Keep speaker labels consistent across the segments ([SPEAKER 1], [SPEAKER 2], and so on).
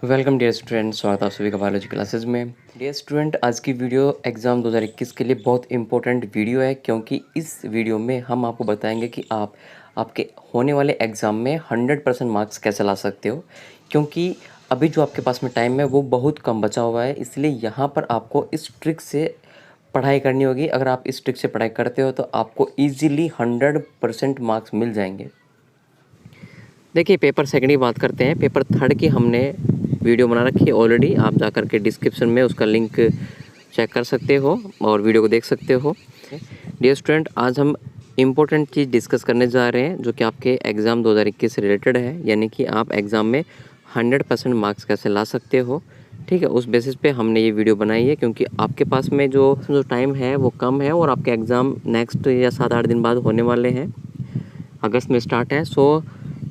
[SPEAKER 1] Welcome dear student, स्वागत है आप सभी का बायोलॉजी क्लासेस में। डियर स्टूडेंट, आज की वीडियो एग्ज़ाम 2021 के लिए बहुत इंपॉर्टेंट वीडियो है, क्योंकि इस वीडियो में हम आपको बताएंगे कि आप आपके होने वाले एग्ज़ाम में 100% मार्क्स कैसे ला सकते हो। क्योंकि अभी जो आपके पास में टाइम है वो बहुत कम बचा हुआ है, इसलिए यहाँ पर आपको इस ट्रिक से पढ़ाई करनी होगी। अगर आप इस ट्रिक से पढ़ाई करते हो तो आपको ईजिली 100% मार्क्स मिल जाएंगे। देखिए, पेपर सेकंड की बात करते हैं। पेपर थर्ड की हमने वीडियो बना रखी है ऑलरेडी, आप जा कर के डिस्क्रिप्शन में उसका लिंक चेक कर सकते हो और वीडियो को देख सकते हो। डियर स्टूडेंट, आज हम इम्पोर्टेंट चीज़ डिस्कस करने जा रहे हैं जो कि आपके एग्ज़ाम 2021 से रिलेटेड है, यानी कि आप एग्ज़ाम में 100% मार्क्स कैसे ला सकते हो। ठीक है, उस बेसिस पे हमने ये वीडियो बनाई है, क्योंकि आपके पास में जो टाइम है वो कम है और आपके एग्ज़ाम नेक्स्ट या 7-8 दिन बाद होने वाले हैं। अगस्त में स्टार्ट है। सो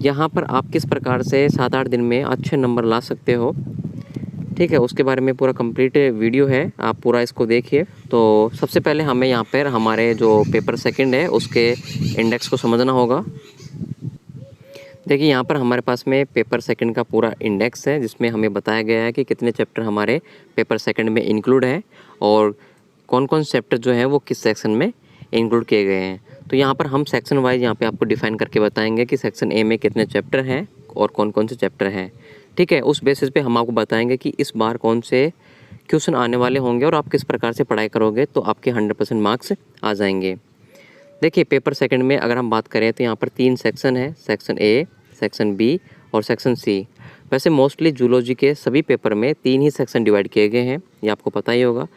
[SPEAKER 1] यहाँ पर आप किस प्रकार से 7-8 दिन में अच्छे नंबर ला सकते हो, ठीक है, उसके बारे में पूरा कंप्लीट वीडियो है, आप पूरा इसको देखिए। तो सबसे पहले हमें यहाँ पर हमारे जो पेपर सेकंड है उसके इंडेक्स को समझना होगा। देखिए, यहाँ पर हमारे पास में पेपर सेकंड का पूरा इंडेक्स है, जिसमें हमें बताया गया है कि कितने चैप्टर हमारे पेपर सेकंड में इंक्लूड हैं और कौन कौन चैप्टर जो है वो किस सेक्शन में इंक्लूड किए गए हैं। तो यहाँ पर हम सेक्शन वाइज यहाँ पे आपको डिफाइन करके बताएंगे कि सेक्शन ए में कितने चैप्टर हैं और कौन कौन से चैप्टर हैं। ठीक है, उस बेसिस पे हम आपको बताएंगे कि इस बार कौन से क्वेश्चन आने वाले होंगे और आप किस प्रकार से पढ़ाई करोगे तो आपके 100% मार्क्स आ जाएंगे। देखिए, पेपर सेकंड में अगर हम बात करें तो यहाँ पर 3 सेक्शन है, सेक्शन ए, सेक्शन बी और सेक्शन सी। वैसे मोस्टली जूलॉजी के सभी पेपर में 3 ही सेक्शन डिवाइड किए गए हैं, ये आपको पता ही होगा।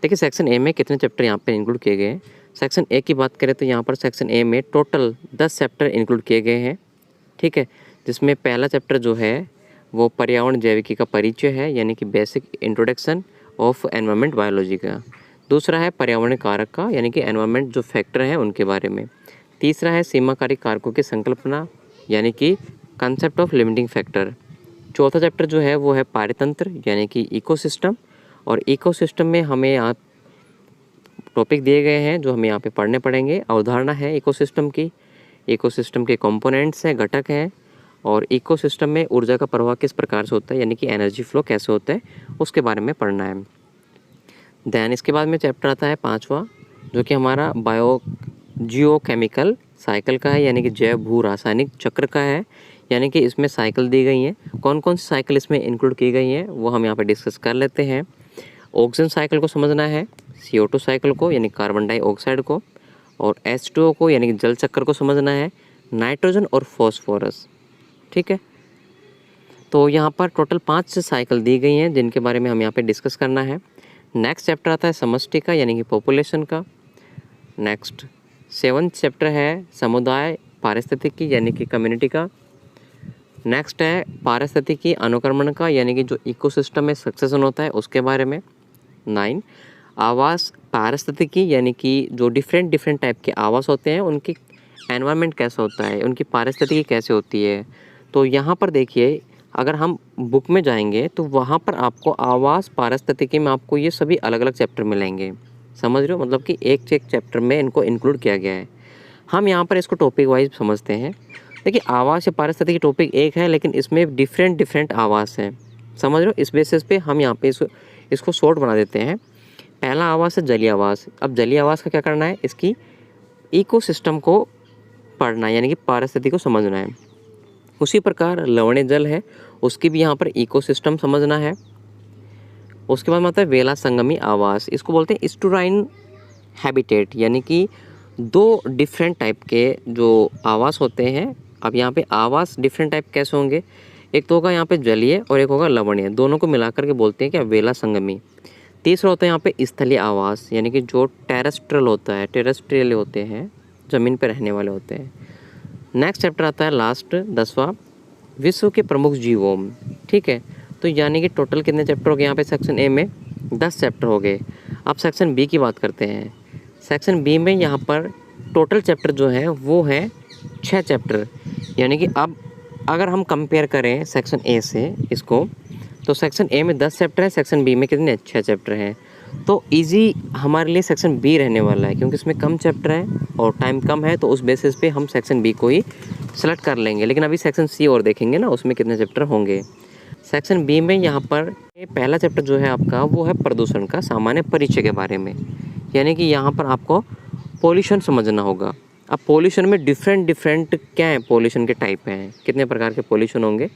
[SPEAKER 1] देखिए, सेक्शन ए में कितने चैप्टर यहाँ पे इंक्लूड किए गए हैं। सेक्शन ए की बात करें तो यहाँ पर सेक्शन ए में टोटल 10 चैप्टर इंक्लूड किए गए हैं। ठीक है, जिसमें पहला चैप्टर जो है वो पर्यावरण जैविकी का परिचय है, यानी कि basic introduction of environment biology का। दूसरा है पर्यावरण कारक का, यानी कि एनवायरनमेंट जो फैक्टर हैं उनके बारे में। तीसरा है सीमाकारी कारकों की संकल्पना, यानी कि कंसेप्ट ऑफ लिमिटिंग फैक्टर। चौथा चैप्टर जो है वो है पारितंत्र, यानी कि इकोसिस्टम। और इकोसिस्टम में हमें यहाँ टॉपिक दिए गए हैं जो हमें यहाँ पे पढ़ने पड़ेंगे। अवधारणा है इकोसिस्टम की, इकोसिस्टम के कंपोनेंट्स हैं, घटक हैं, और इकोसिस्टम में ऊर्जा का प्रवाह किस प्रकार से होता है, यानी कि एनर्जी फ्लो कैसे होता है, उसके बारे में पढ़ना है। देन इसके बाद में चैप्टर आता है 5वां, जो कि हमारा जियोकेमिकल साइकिल का है, यानी कि जैव भू रासायनिक चक्र का है। यानी कि इसमें साइकिल दी गई हैं, कौन कौन सी साइकिल इसमें इंक्लूड की गई हैं वो हम यहाँ पे डिस्कस कर लेते हैं। ऑक्सीजन साइकिल को समझना है, CO2 साइकिल को यानी कार्बन डाइऑक्साइड को, और H2O को यानी कि जल चक्र को समझना है, नाइट्रोजन और फॉस्फोरस। ठीक है, तो यहाँ पर टोटल 5 साइकिल दी गई हैं जिनके बारे में हम यहाँ पे डिस्कस करना है। नेक्स्ट चैप्टर आता है समष्टि का, यानी कि पॉपुलेशन का। नेक्स्ट 7th चैप्टर है समुदाय पारिस्थितिकी, यानी कि कम्युनिटी का। नेक्स्ट है पारिस्थितिकी अनुक्रमण का, यानी कि जो इकोसिस्टम में सक्सेशन होता है उसके बारे में। 9 आवास पारिस्थितिकी, यानी कि जो डिफरेंट टाइप के आवास होते हैं उनकी एनवायरनमेंट कैसा होता है, उनकी पारिस्थितिकी कैसे होती है। तो यहाँ पर देखिए, अगर हम बुक में जाएंगे तो वहाँ पर आपको आवास पारिस्थितिकी में आपको ये सभी अलग अलग चैप्टर मिलेंगे। समझ रहे हो, मतलब कि एक चैप्टर में इनको इंक्लूड किया गया है। हम यहाँ पर इसको टॉपिक वाइज समझते हैं। देखिए, आवास या पारिस्थितिकी टॉपिक एक है, लेकिन इसमें डिफरेंट आवास हैं। समझ रहे हो, इस बेसिस पे हम यहाँ पे इसको शॉर्ट बना देते हैं। पहला आवास है जलीय आवास। अब जलीय आवास का क्या करना है, इसकी इकोसिस्टम को पढ़ना है, यानी कि पारिस्थितिकी को समझना है। उसी प्रकार लवणीय जल है, उसकी भी यहाँ पर इकोसिस्टम समझना है। उसके बाद आता है वेला संगमी आवास, इसको बोलते हैं स्टुराइन हैबिटेट, यानी कि 2 डिफरेंट टाइप के जो आवास होते हैं। अब यहाँ पे आवास डिफरेंट टाइप कैसे होंगे, एक तो होगा यहाँ पे जलीय और एक होगा लवणीय, दोनों को मिलाकर के बोलते हैं क्या, वेला संगमी। तीसरा होता है यहाँ पे स्थलीय आवास, यानी कि जो टेरेस्ट्रियल होता है, टेरेस्ट्रियल होते हैं, ज़मीन पर रहने वाले होते हैं। नेक्स्ट चैप्टर आता है लास्ट 10वां, विश्व के प्रमुख जीवों। ठीक है, तो यानी कि टोटल कितने चैप्टर हो गए यहाँ पे, सेक्शन ए में 10 चैप्टर हो गए। अब सेक्शन बी की बात करते हैं। सेक्शन बी में यहाँ पर टोटल चैप्टर जो है वो है 6 चैप्टर, यानी कि अब अगर हम कंपेयर करें सेक्शन ए से इसको, तो सेक्शन ए में 10 चैप्टर है, सेक्शन बी में कितने 6 चैप्टर हैं। तो इजी हमारे लिए सेक्शन बी रहने वाला है, क्योंकि इसमें कम चैप्टर है और टाइम कम है, तो उस बेसिस पे हम सेक्शन बी को ही सेलेक्ट कर लेंगे। लेकिन अभी सेक्शन सी और देखेंगे ना, उसमें कितने चैप्टर होंगे। सेक्शन बी में यहाँ पर पहला चैप्टर जो है आपका वो है प्रदूषण का सामान्य परिचय के बारे में, यानी कि यहाँ पर आपको पॉल्यूशन समझना होगा। अब पॉल्यूशन में डिफरेंट क्या है, पॉल्यूशन के टाइप हैं, कितने प्रकार के पॉल्यूशन होंगे,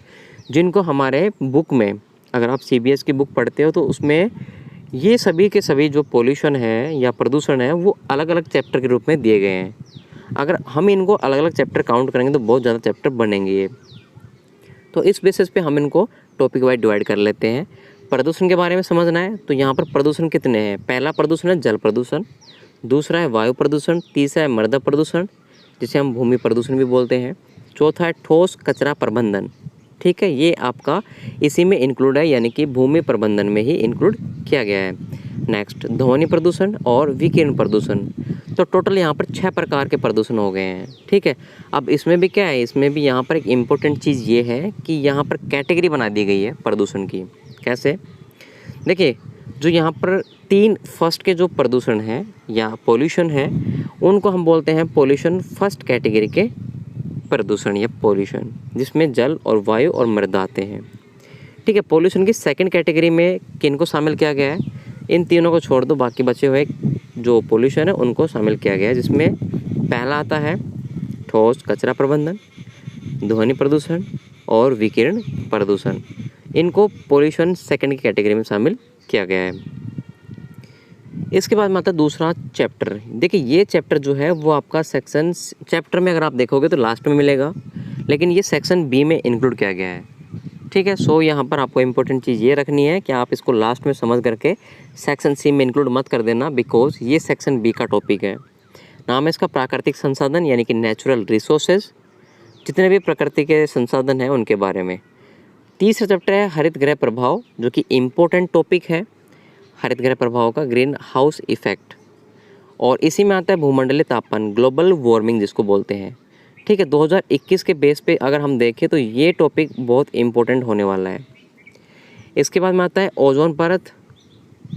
[SPEAKER 1] जिनको हमारे बुक में, अगर आप CBS की बुक पढ़ते हो तो उसमें ये सभी के सभी जो पॉल्यूशन है या प्रदूषण है वो अलग अलग चैप्टर के रूप में दिए गए हैं। अगर हम इनको अलग अलग चैप्टर काउंट करेंगे तो बहुत ज़्यादा चैप्टर बनेंगे ये, तो इस बेसिस पे हम इनको टॉपिक वाइज डिवाइड कर लेते हैं। प्रदूषण के बारे में समझना है तो यहाँ पर प्रदूषण कितने हैं। पहला प्रदूषण है जल प्रदूषण, दूसरा है वायु प्रदूषण, तीसरा है मृदा प्रदूषण जिसे हम भूमि प्रदूषण भी बोलते हैं, चौथा है ठोस कचरा प्रबंधन। ठीक है, ये आपका इसी में इंक्लूड है, यानी कि भूमि प्रबंधन में ही इंक्लूड किया गया है। नेक्स्ट ध्वनि प्रदूषण और विकिरण प्रदूषण। तो टोटल यहाँ पर 6 प्रकार के प्रदूषण हो गए हैं। ठीक है, अब इसमें भी क्या है, इसमें भी यहाँ पर एक इम्पोर्टेंट चीज़ ये है कि यहाँ पर कैटेगरी बना दी गई है प्रदूषण की। कैसे, देखिए जो यहाँ पर 3 फर्स्ट के जो प्रदूषण हैं या पोल्यूशन है उनको हम बोलते हैं पोल्यूशन फर्स्ट कैटेगरी के प्रदूषण या पोल्यूशन, जिसमें जल और वायु और मृदा आते हैं। ठीक है, पोल्यूशन की सेकंड कैटेगरी में किन को शामिल किया गया है, इन तीनों को छोड़ दो, बाकी बचे हुए जो पोल्यूशन है उनको शामिल किया गया है, जिसमें पहला आता है ठोस कचरा प्रबंधन, ध्वनि प्रदूषण और विकिरण प्रदूषण। इनको पोल्यूशन सेकंड की कैटेगरी में शामिल किया गया है। इसके बाद में आता है दूसरा चैप्टर। देखिए ये चैप्टर जो है वो आपका सेक्शन चैप्टर में अगर आप देखोगे तो लास्ट में मिलेगा, लेकिन ये सेक्शन बी में इंक्लूड किया गया है। ठीक है, सो यहाँ पर आपको इम्पोर्टेंट चीज़ ये रखनी है कि आप इसको लास्ट में समझ करके सेक्शन सी में इंक्लूड मत कर देना, बिकॉज ये सेक्शन बी का टॉपिक है। नाम है इसका प्राकृतिक संसाधन, यानी कि नेचुरल रिसोर्सेज, जितने भी प्रकृति के संसाधन हैं उनके बारे में। तीसरा चैप्टर है हरित गृह प्रभाव, जो कि इम्पोर्टेंट टॉपिक है हरित गृह प्रभाव का, ग्रीन हाउस इफेक्ट, और इसी में आता है भूमंडलीय तापमान, ग्लोबल वार्मिंग जिसको बोलते हैं। ठीक है, 2021 के बेस पे अगर हम देखें तो ये टॉपिक बहुत इम्पोर्टेंट होने वाला है। इसके बाद में आता है ओजोन परत,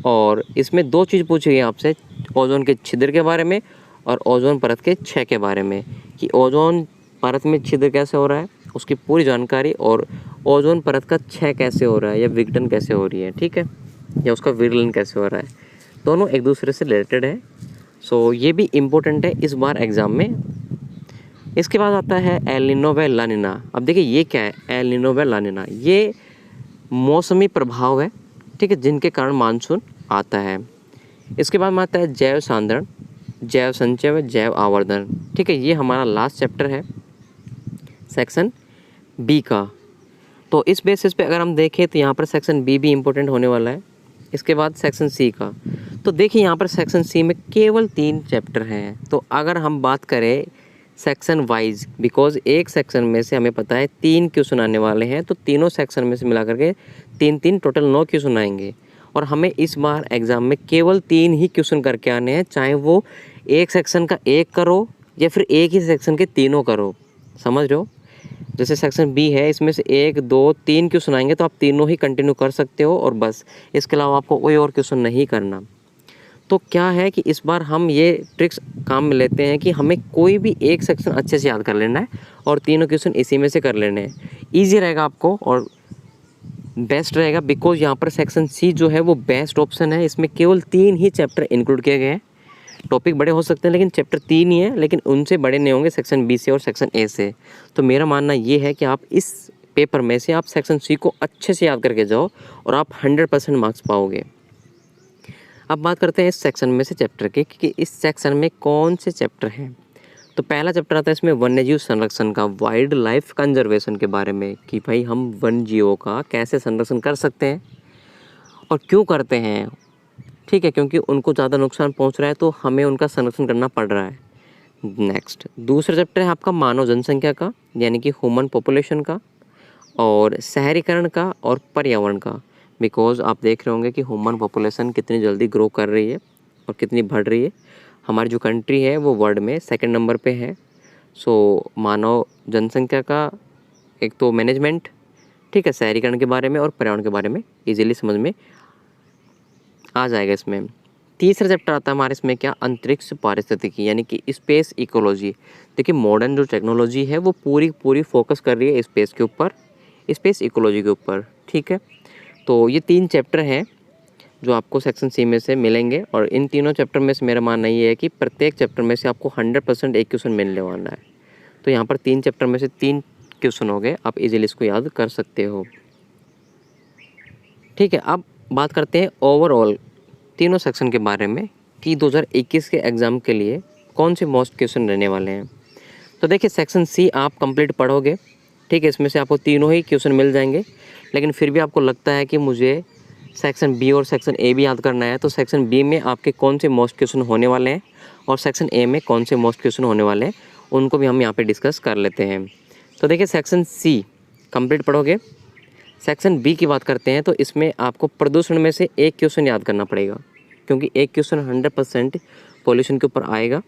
[SPEAKER 1] और इसमें 2 चीज़ पूछी गई आपसे, ओजोन के छिद्र के बारे में और ओजोन परत के क्षय के बारे में, कि ओजोन परत में छिद्र कैसे हो रहा है उसकी पूरी जानकारी, और ओजोन परत का क्षय कैसे हो रहा है या विघटन कैसे हो रही है, ठीक है, या उसका विरलन कैसे हो रहा है, दोनों एक दूसरे से रिलेटेड है। सो ये भी इम्पोर्टेंट है इस बार एग्ज़ाम में। इसके बाद आता है एल नीनो व ला नीना। अब देखिए ये क्या है, एल नीनो व ला नीना, ये मौसमी प्रभाव है, ठीक है, जिनके कारण मानसून आता है। इसके बाद में आता है जैव सांद्रण, जैव संचय व जैव आवर्धन। ठीक है, ये हमारा लास्ट चैप्टर है सेक्शन बी का। तो इस बेसिस पे अगर हम देखें तो यहाँ पर सेक्शन बी भी इम्पोर्टेंट होने वाला है। इसके बाद सेक्शन सी का, तो देखिए यहाँ पर सेक्शन सी में केवल 3 चैप्टर हैं। तो अगर हम बात करें सेक्शन वाइज, बिकॉज एक सेक्शन में से हमें पता है 3 क्वेश्चन आने वाले हैं, तो तीनों सेक्शन में से मिला करके 3 टोटल 9 क्वेश्चन आएंगे, और हमें इस बार एग्ज़ाम में केवल 3 ही क्वेश्चन करके आने हैं, चाहे वो एक सेक्शन का 1 करो या फिर एक ही सेक्शन के तीनों करो। समझ रहे हो, जैसे सेक्शन बी है इसमें से 1 2 3 क्वेश्चन आएंगे तो आप तीनों ही कंटिन्यू कर सकते हो, और बस इसके अलावा आपको कोई और क्वेश्चन नहीं करना। तो क्या है कि इस बार हम ये ट्रिक्स काम में लेते हैं कि हमें कोई भी एक सेक्शन अच्छे से याद कर लेना है और तीनों क्वेश्चन इसी में से कर लेने हैं। ईजी रहेगा आपको और बेस्ट रहेगा, बिकॉज यहाँ पर सेक्शन सी जो है वो बेस्ट ऑप्शन है। इसमें केवल 3 ही चैप्टर इंक्लूड किए गए हैं। टॉपिक बड़े हो सकते हैं लेकिन चैप्टर 3 ही है, लेकिन उनसे बड़े नहीं होंगे सेक्शन बी से और सेक्शन ए से। तो मेरा मानना ये है कि आप इस पेपर में से आप सेक्शन सी को अच्छे से याद करके जाओ और आप 100% मार्क्स पाओगे। अब बात करते हैं इस सेक्शन में से चैप्टर के कि इस सेक्शन में कौन से चैप्टर हैं। तो पहला चैप्टर आता है इसमें वन्यजीव संरक्षण का, वाइल्ड लाइफ कंजर्वेशन के बारे में, कि भाई हम वन्य जीवों का कैसे संरक्षण कर सकते हैं और क्यों करते हैं। ठीक है, क्योंकि उनको ज़्यादा नुकसान पहुंच रहा है तो हमें उनका संरक्षण करना पड़ रहा है। नेक्स्ट दूसरा चैप्टर है आपका मानव जनसंख्या का, यानी कि ह्यूमन पॉपुलेशन का, और शहरीकरण का और पर्यावरण का। बिकॉज आप देख रहे होंगे कि ह्यूमन पॉपुलेशन कितनी जल्दी ग्रो कर रही है और कितनी बढ़ रही है। हमारी जो कंट्री है वो वर्ल्ड में 2nd नंबर पे है। सो मानव जनसंख्या का एक तो मैनेजमेंट, ठीक है, शहरीकरण के बारे में और पर्यावरण के बारे में इजीली समझ में आ जाएगा इसमें। तीसरा चैप्टर आता है हमारे इसमें क्या, अंतरिक्ष पारिस्थितिकी, यानी कि स्पेस इकोलॉजी। देखिए मॉडर्न जो टेक्नोलॉजी है वो पूरी फोकस कर रही है स्पेस के ऊपर, स्पेस इकोलॉजी के ऊपर। ठीक है, तो ये 3 चैप्टर हैं जो आपको सेक्शन सी में से मिलेंगे और इन तीनों चैप्टर में से मेरा मानना ये है कि प्रत्येक चैप्टर में से आपको 100% एक क्वेश्चन मिलने वाला है। तो यहाँ पर 3 चैप्टर में से 3 क्वेश्चन हो गए, आप इजीली इसको याद कर सकते हो। ठीक है, अब बात करते हैं ओवरऑल तीनों सेक्शन के बारे में कि 2021 के एग्ज़ाम के लिए कौन से मोस्ट क्वेश्चन रहने वाले हैं। तो देखिए, सेक्शन सी आप कंप्लीट पढ़ोगे, ठीक है, इसमें से आपको तीनों ही क्वेश्चन मिल जाएंगे। लेकिन फिर भी आपको लगता है कि मुझे सेक्शन बी और सेक्शन ए भी याद करना है, तो सेक्शन बी में आपके कौन से मोस्ट क्वेश्चन होने वाले हैं और सेक्शन ए में कौन से मोस्ट क्वेश्चन होने वाले हैं, उनको भी हम यहाँ पे डिस्कस कर लेते हैं। तो देखिए, सेक्शन सी कंप्लीट पढ़ोगे। सेक्शन बी की बात करते हैं तो इसमें आपको प्रदूषण में से एक क्वेश्चन याद करना पड़ेगा, क्योंकि एक क्वेश्चन 100% पॉल्यूशन के ऊपर आएगा।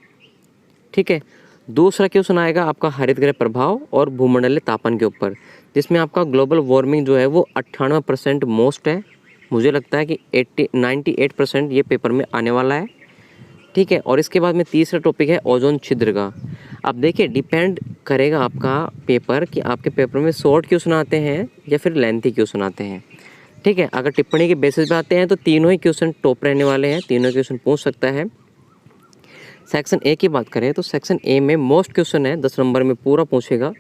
[SPEAKER 1] ठीक है, दूसरा क्वेश्चन आएगा आपका हरित गृह प्रभाव और भूमंडलीय तापमान के ऊपर, जिसमें आपका ग्लोबल वार्मिंग जो है वो 98% मोस्ट है। मुझे लगता है कि 98% ये पेपर में आने वाला है। ठीक है, और इसके बाद में तीसरा टॉपिक है ओजोन छिद्र का। अब देखिए, डिपेंड करेगा आपका पेपर कि आपके पेपर में शॉर्ट क्वेश्चन आते हैं या फिर लेंथी क्वेश्चन आते हैं। ठीक है, अगर टिप्पणी के बेसिस पे आते हैं तो तीनों ही क्वेश्चन टॉप रहने वाले हैं, तीनों क्वेश्चन पूछ सकता है। सेक्शन ए की बात करें तो सेक्शन ए में मोस्ट क्वेश्चन है, 10 नंबर में पूरा पूछेगा,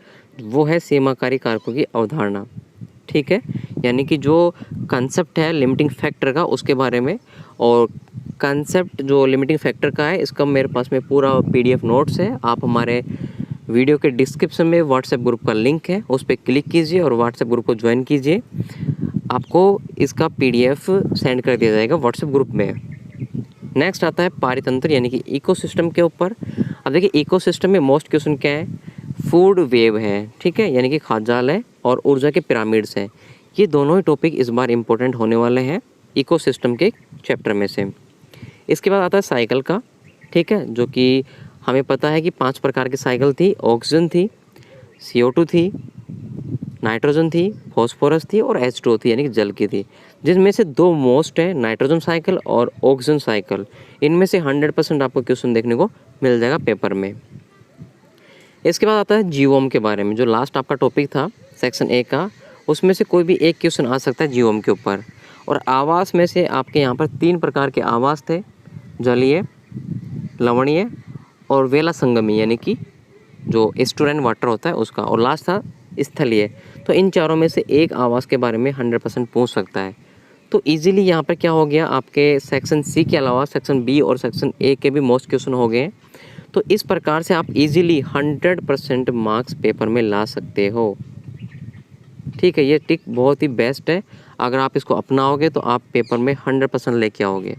[SPEAKER 1] वो है सीमाकारी कारकों की अवधारणा। ठीक है, यानी कि जो कंसेप्ट है लिमिटिंग फैक्टर का उसके बारे में, और कंसेप्ट जो लिमिटिंग फैक्टर का है इसका मेरे पास में पूरा PDF नोट्स है। आप हमारे वीडियो के डिस्क्रिप्शन में व्हाट्सएप ग्रुप का लिंक है, उस पर क्लिक कीजिए और व्हाट्सएप ग्रुप को ज्वाइन कीजिए। आपको इसका PDF सेंड कर दिया जाएगा व्हाट्सएप ग्रुप में। नेक्स्ट आता है पारितंत्र यानी कि इकोसिस्टम के ऊपर। अब देखिए, इकोसिस्टम में मोस्ट क्वेश्चन क्या है, फूड वेव है, ठीक है, यानी कि खाद्य जाल है, और ऊर्जा के पिरामिड्स हैं। ये दोनों ही टॉपिक इस बार इम्पोर्टेंट होने वाले हैं इकोसिस्टम के चैप्टर में से। इसके बाद आता है साइकिल का, ठीक है, जो कि हमें पता है कि 5 प्रकार की साइकिल थी। ऑक्सीजन थी, CO2 थी, नाइट्रोजन थी, फॉस्फोरस थी और H2O थी, यानी कि जल की थी, जिसमें से 2 मोस्ट है, नाइट्रोजन साइकिल और ऑक्सीजन साइकिल। इनमें से 100% आपको क्वेश्चन देखने को मिल जाएगा पेपर में। इसके बाद आता है जीवोम के बारे में, जो लास्ट आपका टॉपिक था सेक्शन ए का, उसमें से कोई भी एक क्वेश्चन आ सकता है जीवोम के ऊपर। और आवास में से आपके यहाँ पर 3 प्रकार के आवास थे, जलीय, लवणीय और वेला संगमी, यानी कि जो एस्टुअराइन वाटर होता है उसका, और लास्ट था स्थलीय। तो इन चारों में से एक आवास के बारे में 100% पूछ सकता है। तो इजीली यहाँ पर क्या हो गया, आपके सेक्शन सी के अलावा सेक्शन बी और सेक्शन ए के भी मोस्ट क्वेश्चन हो गए हैं। तो इस प्रकार से आप इजीली 100% मार्क्स पेपर में ला सकते हो। ठीक है, ये ट्रिक बहुत ही बेस्ट है, अगर आप इसको अपनाओगे तो आप पेपर में 100% लेके आओगे।